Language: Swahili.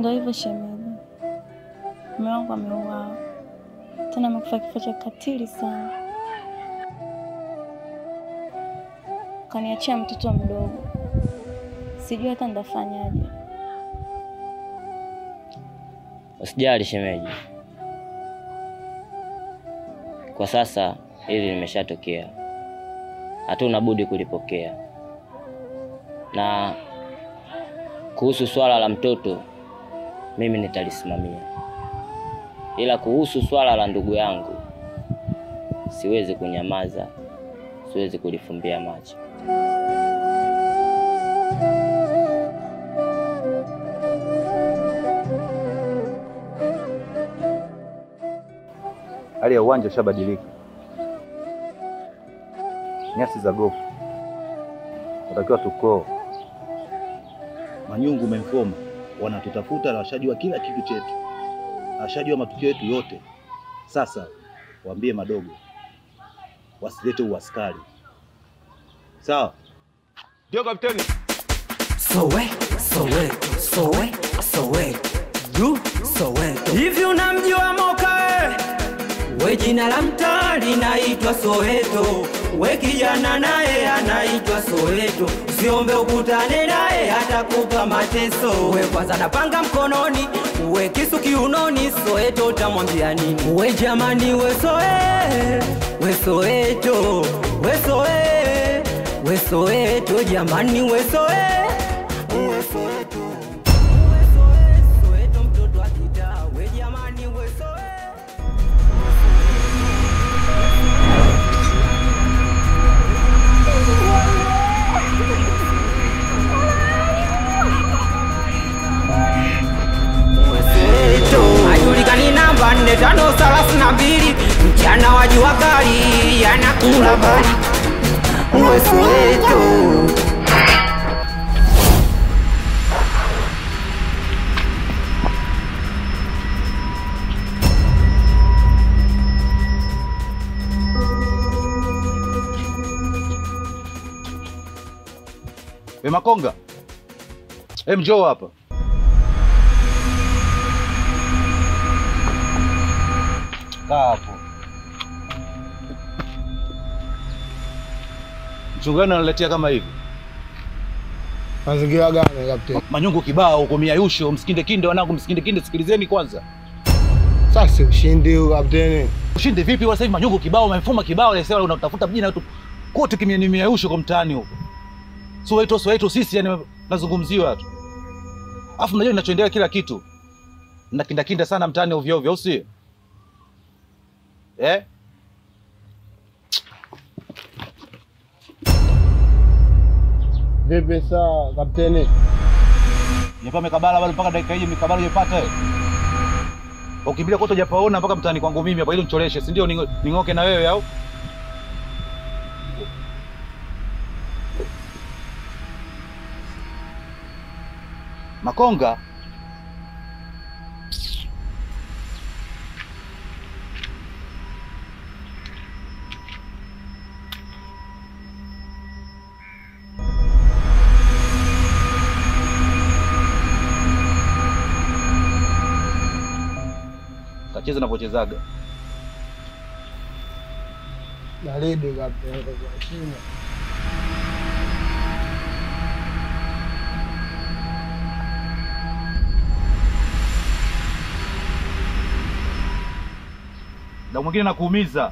Ndio hivyo shemeji. Mume wangu ameuawa. Tena amekufa kifo cha katili sana. Kaniachia mtoto mdogo. Sijui hata ndafanyaje. Usijali shemeji. Kwa sasa hili limeshatokea. Hatuna budi kulipokea. Na kuhusu swala la mtoto mimi nitalisimamia. Ila kuhusu swala la ndugu yangu siwezi kunyamaza, siwezi kulifumbia macho. Hali ya uwanja ushabadilika. Nyasi za gofu. Natakiwa tukoo. Manyungu umemfoma. Wanatutafuta na washajua kila kitu chetu. Washajua matukio yetu yote. Sasa waambie madogo wasilete uaskari. Sawa? Ndio kapteni. Soweto. Hivi unamjua Moka we jina la mtaa linaitwa Soweto. We kijana naye anaitwa Soweto. Usiombe ukutane naye atakupa mateso. We kwanza napanga mkononi, we kisu kiunoni. Soweto utamwambia nini? We jamani we Soweto. We Soweto jamani we Soweto. Ajulikani namba 4532 mchana wa jua kali yanakula bali. Soweto. Makonga. Njoo hapa. Kaa hapo. Mchungano analetea kama hivi. Mazingira gani kapteni? Manyungu kibao huko Miayusho, Msikinde Kinde wanangu, Msikinde Kinde sikilizeni kwanza. Sasa ushindi huo kapteni. Ushindi vipi wala sasa hivi manyungu kibao, wamefuma kibao ile sasa unatafuta jina wetu kote kimya Miayusho kwa mtaani huko. Soweto sisi yani nazungumziwa tu. Alafu mnajua ninachoendelea kila kitu. Mnakinda sana mtaani ovyo ovyo, au si? Vipi saa kapteni? Nipa mikabala bado mpaka dakika hii mikabala hujapata. Ukimbilia kote hujapaona mpaka mtaani kwangu mimi hapa ili unicholeshe, si ndio ningoke na wewe au? Makonga. Kacheza napochezaga. Baridi kapteni kwa shimo. Na mwingine nakuumiza.